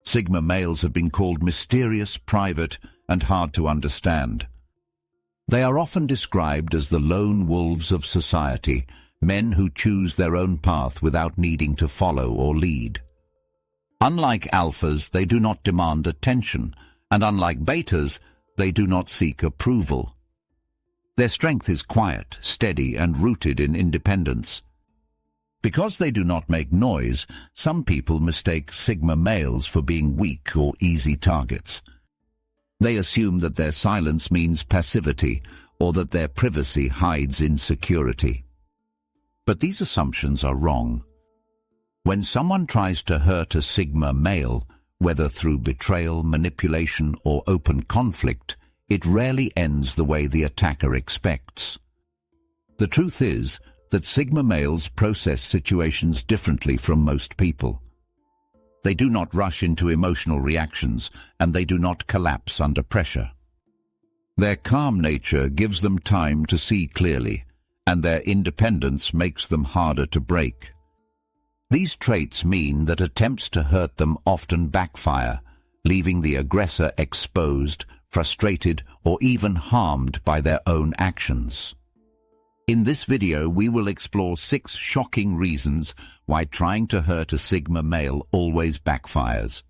Sigma males have been called mysterious, private, and hard to understand. They are often described as the lone wolves of society, men who choose their own path without needing to follow or lead. Unlike alphas, they do not demand attention, and unlike betas, they do not seek approval. Their strength is quiet, steady, and rooted in independence. Because they do not make noise, some people mistake Sigma males for being weak or easy targets. They assume that their silence means passivity, or that their privacy hides insecurity. But these assumptions are wrong. When someone tries to hurt a Sigma male, whether through betrayal, manipulation, or open conflict, it rarely ends the way the attacker expects. The truth is that Sigma males process situations differently from most people. They do not rush into emotional reactions, and they do not collapse under pressure. Their calm nature gives them time to see clearly, and their independence makes them harder to break. These traits mean that attempts to hurt them often backfire, leaving the aggressor exposed, frustrated, or even harmed by their own actions. In this video, we will explore 6 shocking reasons why trying to hurt a Sigma male always backfires.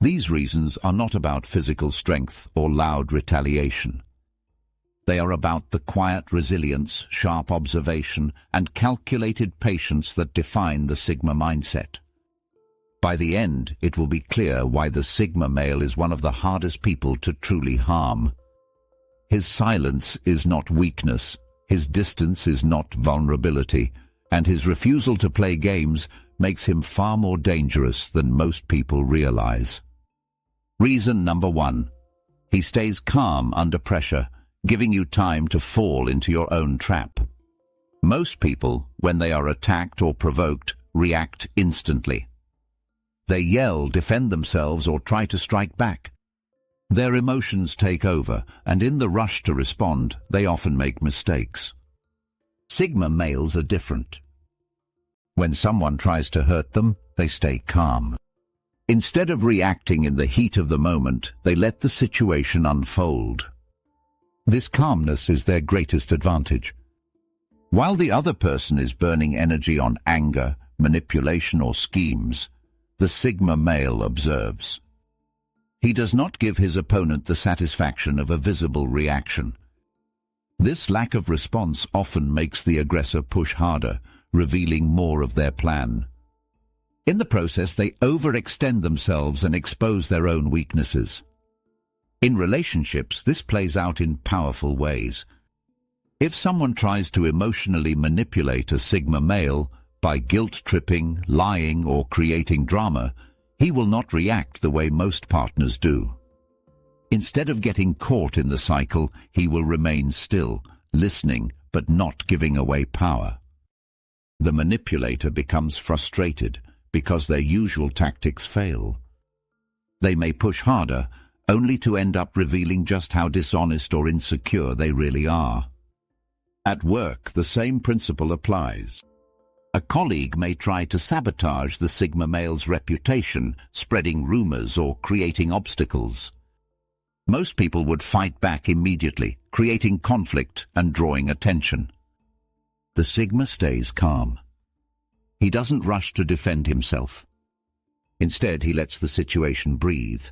These reasons are not about physical strength or loud retaliation. They are about the quiet resilience, sharp observation, and calculated patience that define the Sigma mindset. By the end, it will be clear why the Sigma male is one of the hardest people to truly harm. His silence is not weakness, his distance is not vulnerability, and his refusal to play games makes him far more dangerous than most people realize. Reason number 1. He stays calm under pressure, giving you time to fall into your own trap. Most people, when they are attacked or provoked, react instantly. They yell, defend themselves, or try to strike back. Their emotions take over, and in the rush to respond, they often make mistakes. Sigma males are different. When someone tries to hurt them, they stay calm. Instead of reacting in the heat of the moment, they let the situation unfold. This calmness is their greatest advantage. While the other person is burning energy on anger, manipulation, or schemes, the Sigma male observes. He does not give his opponent the satisfaction of a visible reaction. This lack of response often makes the aggressor push harder, revealing more of their plan. In the process, they overextend themselves and expose their own weaknesses. In relationships, this plays out in powerful ways. If someone tries to emotionally manipulate a Sigma male by guilt-tripping, lying, or creating drama, he will not react the way most partners do. Instead of getting caught in the cycle, he will remain still, listening, but not giving away power. The manipulator becomes frustrated because their usual tactics fail. They may push harder, only to end up revealing just how dishonest or insecure they really are. At work, the same principle applies. A colleague may try to sabotage the Sigma male's reputation, spreading rumors or creating obstacles. Most people would fight back immediately, creating conflict and drawing attention. The Sigma stays calm. He doesn't rush to defend himself. Instead, he lets the situation breathe.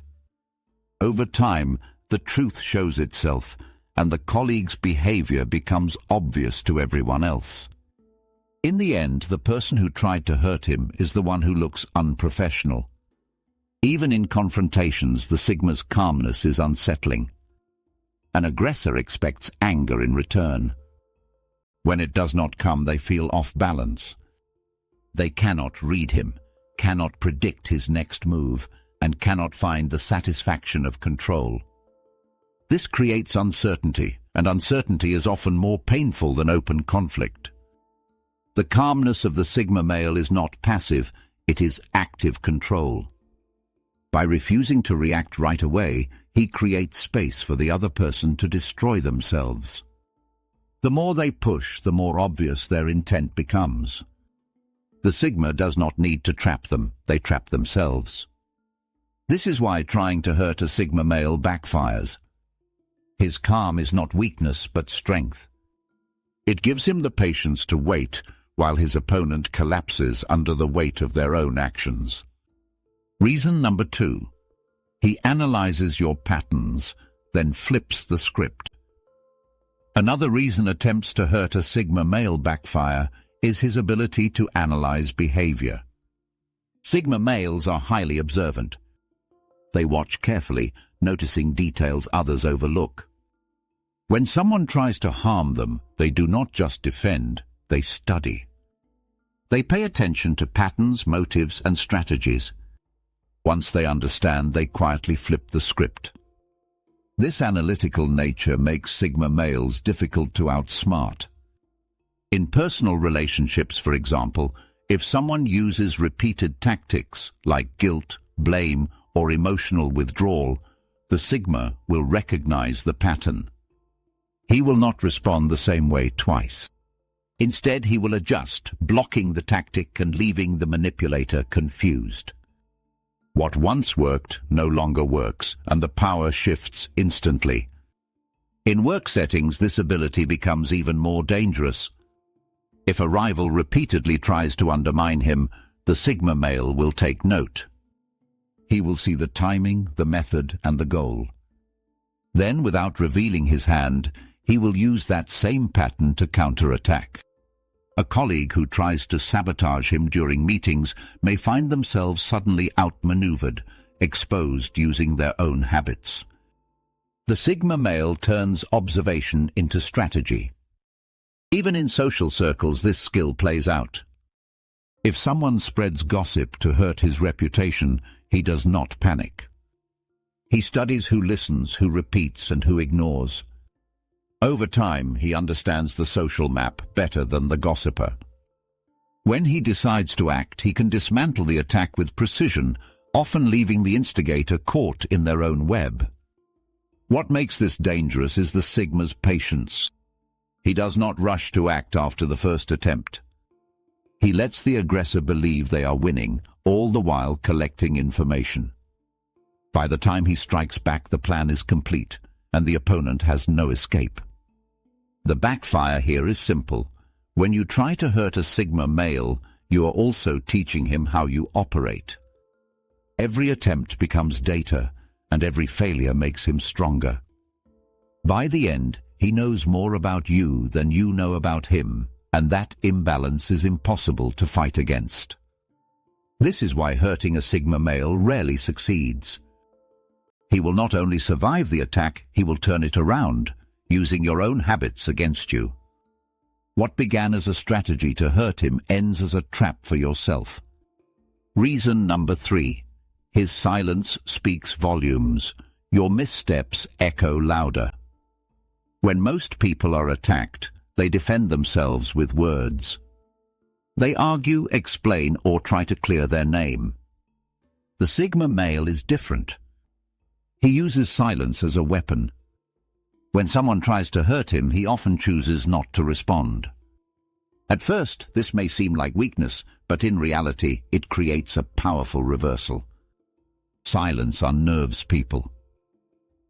Over time, the truth shows itself, and the colleague's behavior becomes obvious to everyone else. In the end, the person who tried to hurt him is the one who looks unprofessional. Even in confrontations, the Sigma's calmness is unsettling. An aggressor expects anger in return. When it does not come, they feel off balance. They cannot read him, cannot predict his next move, and cannot find the satisfaction of control. This creates uncertainty, and uncertainty is often more painful than open conflict. The calmness of the Sigma male is not passive, it is active control. By refusing to react right away, he creates space for the other person to destroy themselves. The more they push, the more obvious their intent becomes. The Sigma does not need to trap them, they trap themselves. This is why trying to hurt a Sigma male backfires. His calm is not weakness but strength. It gives him the patience to wait while his opponent collapses under the weight of their own actions. Reason number 2. He analyzes your patterns, then flips the script. Another reason attempts to hurt a Sigma male backfire is his ability to analyze behavior. Sigma males are highly observant. They watch carefully, noticing details others overlook. When someone tries to harm them, they do not just defend, they study. They pay attention to patterns, motives, and strategies. Once they understand, they quietly flip the script. This analytical nature makes Sigma males difficult to outsmart. In personal relationships, for example, if someone uses repeated tactics like guilt, blame, or emotional withdrawal, the Sigma will recognize the pattern. He will not respond the same way twice. Instead, he will adjust, blocking the tactic and leaving the manipulator confused. What once worked no longer works, and the power shifts instantly. In work settings, this ability becomes even more dangerous. If a rival repeatedly tries to undermine him, the Sigma male will take note. He will see the timing, the method, and the goal. Then, without revealing his hand, he will use that same pattern to counterattack. A colleague who tries to sabotage him during meetings may find themselves suddenly outmaneuvered, exposed using their own habits. The Sigma male turns observation into strategy. Even in social circles, this skill plays out. If someone spreads gossip to hurt his reputation, he does not panic. He studies who listens, who repeats, and who ignores. Over time, he understands the social map better than the gossiper. When he decides to act, he can dismantle the attack with precision, often leaving the instigator caught in their own web. What makes this dangerous is the Sigma's patience. He does not rush to act after the first attempt. He lets the aggressor believe they are winning, all the while collecting information. By the time he strikes back, the plan is complete, and the opponent has no escape. The backfire here is simple. When you try to hurt a Sigma male, you are also teaching him how you operate. Every attempt becomes data, and every failure makes him stronger. By the end, he knows more about you than you know about him, and that imbalance is impossible to fight against. This is why hurting a Sigma male rarely succeeds. He will not only survive the attack, he will turn it around, using your own habits against you. What began as a strategy to hurt him ends as a trap for yourself. Reason number 3. His silence speaks volumes. Your missteps echo louder. When most people are attacked, they defend themselves with words. They argue, explain, or try to clear their name. The Sigma male is different. He uses silence as a weapon. When someone tries to hurt him, he often chooses not to respond. At first, this may seem like weakness, but in reality, it creates a powerful reversal. Silence unnerves people.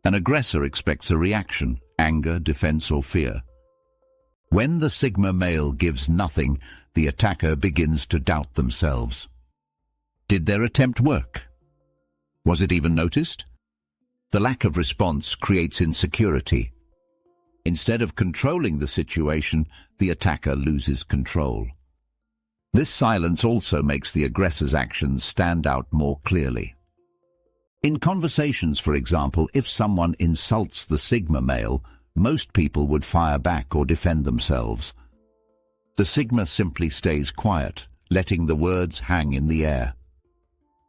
An aggressor expects a reaction, anger, defense, or fear. When the Sigma male gives nothing, the attacker begins to doubt themselves. Did their attempt work? Was it even noticed? The lack of response creates insecurity. Instead of controlling the situation, the attacker loses control. This silence also makes the aggressor's actions stand out more clearly. In conversations, for example, if someone insults the Sigma male, most people would fire back or defend themselves. The Sigma simply stays quiet, letting the words hang in the air.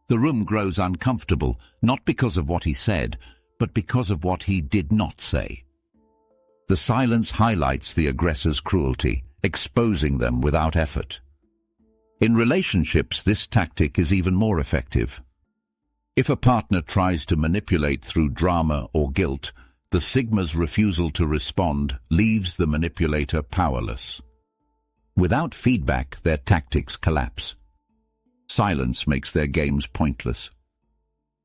The room grows uncomfortable, not because of what he said, but because of what he did not say. The silence highlights the aggressor's cruelty, exposing them without effort. In relationships, this tactic is even more effective. If a partner tries to manipulate through drama or guilt, the Sigma's refusal to respond leaves the manipulator powerless. Without feedback, their tactics collapse. Silence makes their games pointless.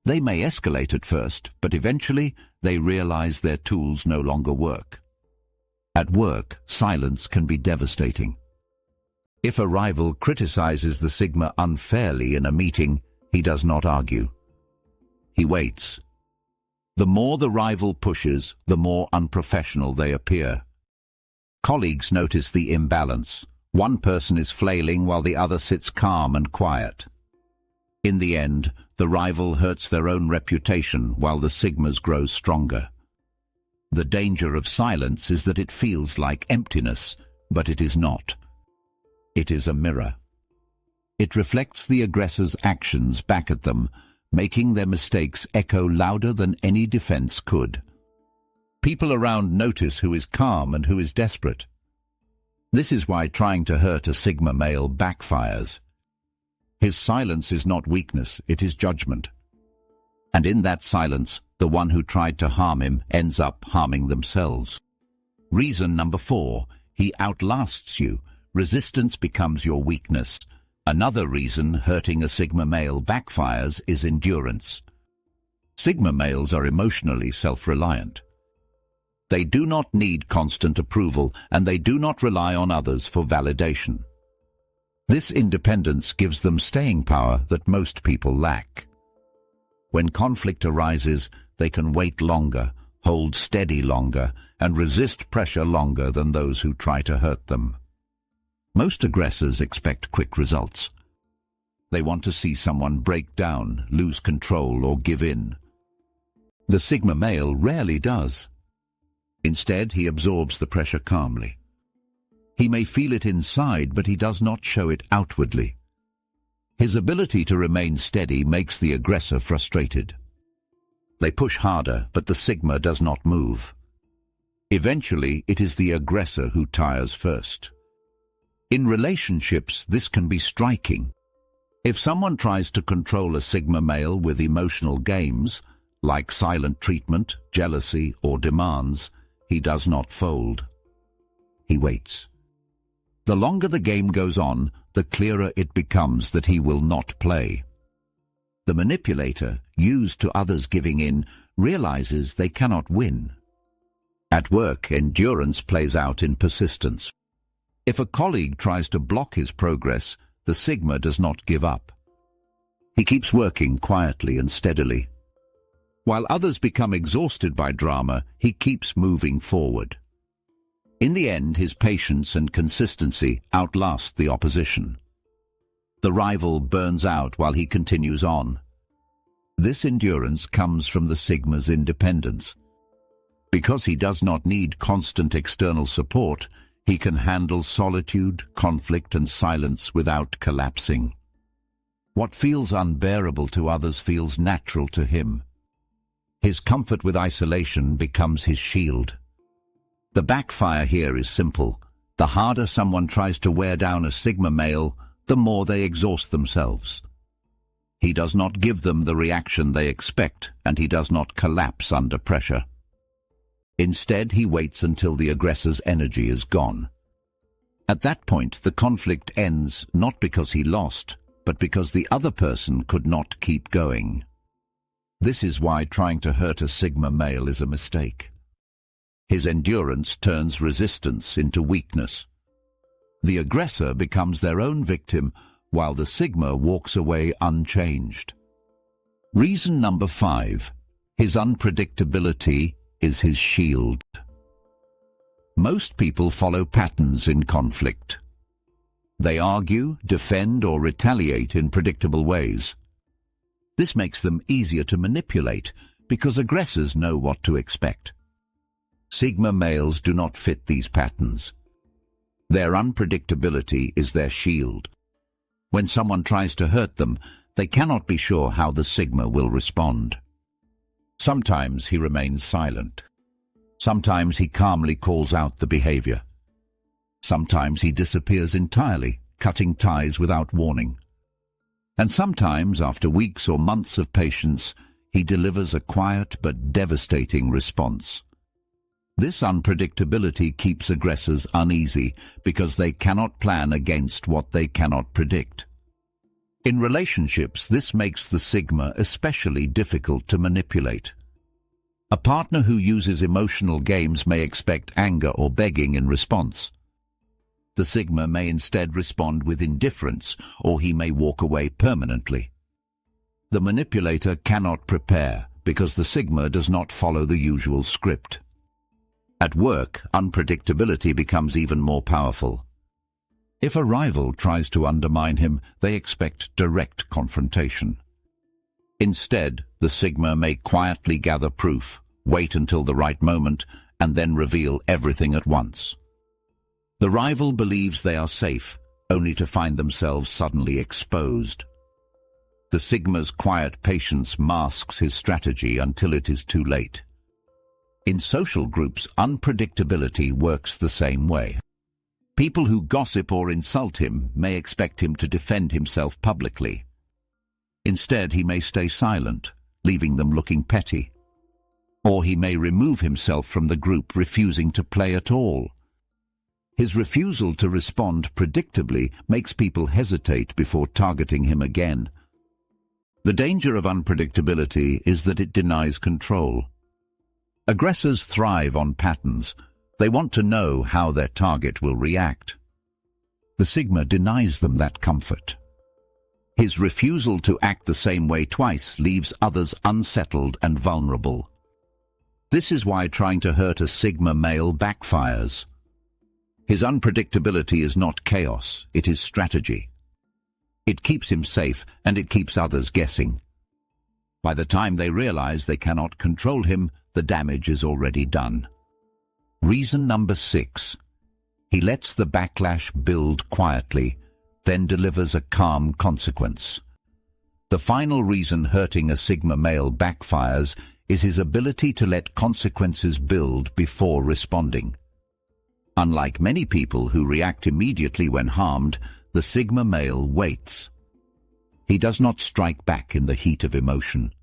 They may escalate at first, but eventually they realize their tools no longer work. At work, silence can be devastating. If a rival criticizes the Sigma unfairly in a meeting, he does not argue. He waits. The more the rival pushes, the more unprofessional they appear. Colleagues notice the imbalance. One person is flailing while the other sits calm and quiet. In the end, the rival hurts their own reputation while the Sigmas grow stronger. The danger of silence is that it feels like emptiness, but it is not. It is a mirror. It reflects the aggressor's actions back at them, making their mistakes echo louder than any defense could. People around notice who is calm and who is desperate. This is why trying to hurt a Sigma male backfires. His silence is not weakness, it is judgment. And in that silence, the one who tried to harm him ends up harming themselves. Reason number 4, he outlasts you. Resistance becomes your weakness. Another reason hurting a Sigma male backfires is endurance. Sigma males are emotionally self-reliant. They do not need constant approval, and they do not rely on others for validation. This independence gives them staying power that most people lack. When conflict arises, they can wait longer, hold steady longer, and resist pressure longer than those who try to hurt them. Most aggressors expect quick results. They want to see someone break down, lose control, or give in. The Sigma male rarely does. Instead, he absorbs the pressure calmly. He may feel it inside, but he does not show it outwardly. His ability to remain steady makes the aggressor frustrated. They push harder, but the Sigma does not move. Eventually, it is the aggressor who tires first. In relationships, this can be striking. If someone tries to control a Sigma male with emotional games, like silent treatment, jealousy, or demands, he does not fold. He waits. The longer the game goes on, the clearer it becomes that he will not play. The manipulator, used to others giving in, realizes they cannot win. At work, endurance plays out in persistence. If a colleague tries to block his progress, the Sigma does not give up. He keeps working quietly and steadily. While others become exhausted by drama, he keeps moving forward. In the end, his patience and consistency outlast the opposition. The rival burns out while he continues on. This endurance comes from the Sigma's independence. Because he does not need constant external support, he can handle solitude, conflict, and silence without collapsing. What feels unbearable to others feels natural to him. His comfort with isolation becomes his shield. The backfire here is simple. The harder someone tries to wear down a Sigma male, the more they exhaust themselves. He does not give them the reaction they expect, and he does not collapse under pressure. Instead, he waits until the aggressor's energy is gone. At that point, the conflict ends not because he lost, but because the other person could not keep going. This is why trying to hurt a Sigma male is a mistake. His endurance turns resistance into weakness. The aggressor becomes their own victim, while the Sigma walks away unchanged. Reason number 5. His unpredictability is his shield. Most people follow patterns in conflict. They argue, defend, or retaliate in predictable ways. This makes them easier to manipulate because aggressors know what to expect. Sigma males do not fit these patterns. Their unpredictability is their shield. When someone tries to hurt them, they cannot be sure how the Sigma will respond. Sometimes he remains silent. Sometimes he calmly calls out the behavior. Sometimes he disappears entirely, cutting ties without warning. And sometimes, after weeks or months of patience, he delivers a quiet but devastating response. This unpredictability keeps aggressors uneasy because they cannot plan against what they cannot predict. In relationships, this makes the Sigma especially difficult to manipulate. A partner who uses emotional games may expect anger or begging in response. The Sigma may instead respond with indifference, or he may walk away permanently. The manipulator cannot prepare because the Sigma does not follow the usual script. At work, unpredictability becomes even more powerful. If a rival tries to undermine him, they expect direct confrontation. Instead, the Sigma may quietly gather proof, wait until the right moment, and then reveal everything at once. The rival believes they are safe, only to find themselves suddenly exposed. The Sigma's quiet patience masks his strategy until it is too late. In social groups, unpredictability works the same way. People who gossip or insult him may expect him to defend himself publicly. Instead, he may stay silent, leaving them looking petty. Or he may remove himself from the group, refusing to play at all. His refusal to respond predictably makes people hesitate before targeting him again. The danger of unpredictability is that it denies control. Aggressors thrive on patterns. They want to know how their target will react. The Sigma denies them that comfort. His refusal to act the same way twice leaves others unsettled and vulnerable. This is why trying to hurt a Sigma male backfires. His unpredictability is not chaos, it is strategy. It keeps him safe, and it keeps others guessing. By the time they realize they cannot control him, the damage is already done. Reason number 6. He lets the backlash build quietly, then delivers a calm consequence. The final reason hurting a Sigma male backfires is his ability to let consequences build before responding. Unlike many people who react immediately when harmed, the Sigma male waits. He does not strike back in the heat of emotion.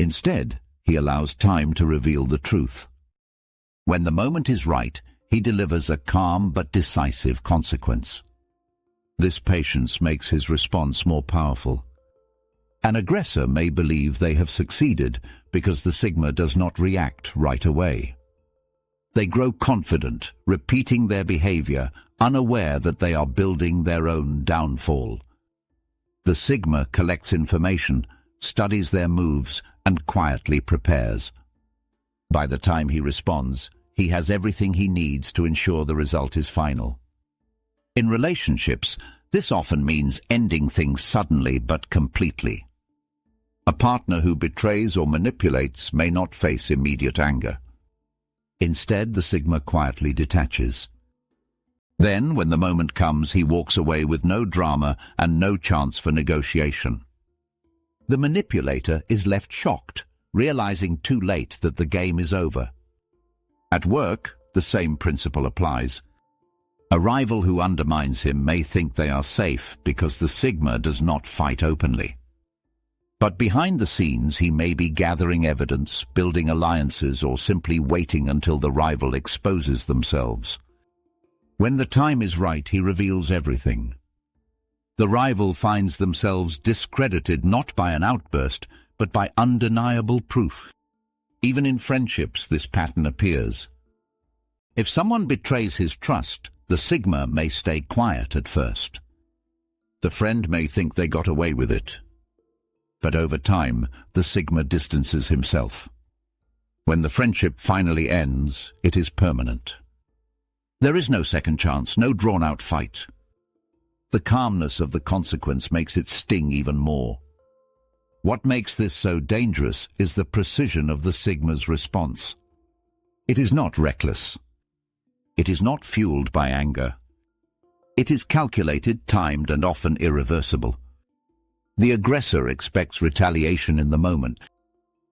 Instead, he allows time to reveal the truth. When the moment is right, he delivers a calm but decisive consequence. This patience makes his response more powerful. An aggressor may believe they have succeeded because the Sigma does not react right away. They grow confident, repeating their behavior, unaware that they are building their own downfall. The Sigma collects information, studies their moves, and quietly prepares. By the time he responds, he has everything he needs to ensure the result is final. In relationships, this often means ending things suddenly but completely. A partner who betrays or manipulates may not face immediate anger. Instead, the Sigma quietly detaches. Then, when the moment comes, he walks away with no drama and no chance for negotiation. The manipulator is left shocked, realizing too late that the game is over. At work, the same principle applies. A rival who undermines him may think they are safe because the Sigma does not fight openly. But behind the scenes, he may be gathering evidence, building alliances, or simply waiting until the rival exposes themselves. When the time is right, he reveals everything. The rival finds themselves discredited not by an outburst, but by undeniable proof. Even in friendships, this pattern appears. If someone betrays his trust, the Sigma may stay quiet at first. The friend may think they got away with it. But over time, the Sigma distances himself. When the friendship finally ends, it is permanent. There is no second chance, no drawn-out fight. The calmness of the consequence makes it sting even more. What makes this so dangerous is the precision of the Sigma's response. It is not reckless. It is not fueled by anger. It is calculated, timed, and often irreversible. The aggressor expects retaliation in the moment.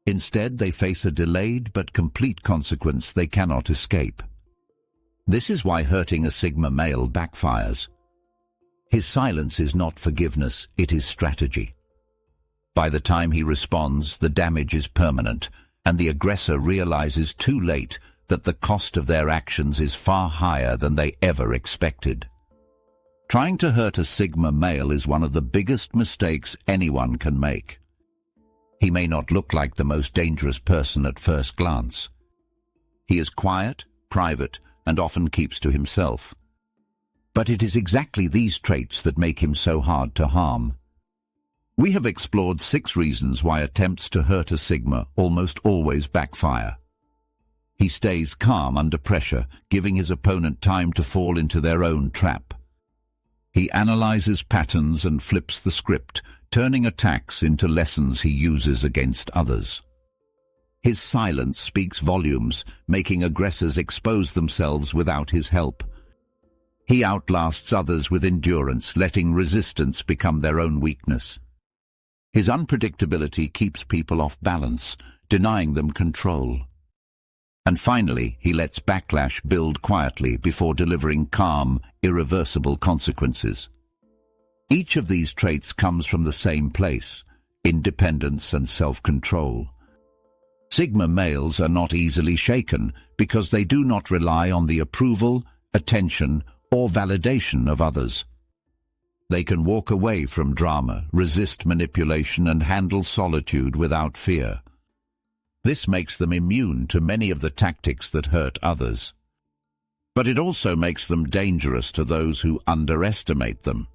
Instead, they face a delayed but complete consequence they cannot escape. This is why hurting a Sigma male backfires. His silence is not forgiveness, it is strategy. By the time he responds, the damage is permanent, and the aggressor realizes too late that the cost of their actions is far higher than they ever expected. Trying to hurt a Sigma male is one of the biggest mistakes anyone can make. He may not look like the most dangerous person at first glance. He is quiet, private, and often keeps to himself. But it is exactly these traits that make him so hard to harm. We have explored 6 reasons why attempts to hurt a Sigma almost always backfire. He stays calm under pressure, giving his opponent time to fall into their own trap. He analyzes patterns and flips the script, turning attacks into lessons he uses against others. His silence speaks volumes, making aggressors expose themselves without his help. He outlasts others with endurance, letting resistance become their own weakness. His unpredictability keeps people off balance, denying them control. And finally, he lets backlash build quietly before delivering calm, irreversible consequences. Each of these traits comes from the same place: independence and self-control. Sigma males are not easily shaken because they do not rely on the approval, attention, or validation of others. They can walk away from drama, resist manipulation, and handle solitude without fear. This makes them immune to many of the tactics that hurt others. But it also makes them dangerous to those who underestimate them.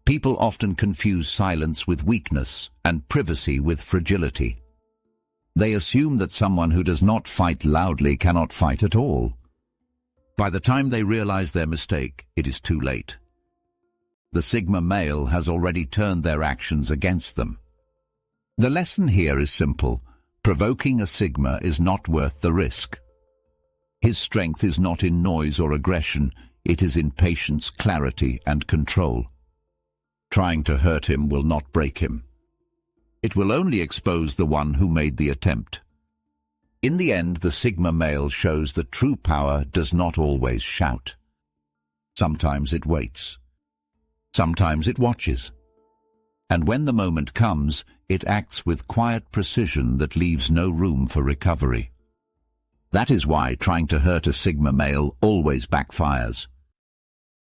People often confuse silence with weakness and privacy with fragility. They assume that someone who does not fight loudly cannot fight at all. By the time they realize their mistake, it is too late. The Sigma male has already turned their actions against them. The lesson here is simple. Provoking a Sigma is not worth the risk. His strength is not in noise or aggression, it is in patience, clarity, and control. Trying to hurt him will not break him. It will only expose the one who made the attempt. In the end, the Sigma male shows that true power does not always shout. Sometimes it waits. Sometimes it watches. And when the moment comes, it acts with quiet precision that leaves no room for recovery. That is why trying to hurt a Sigma male always backfires.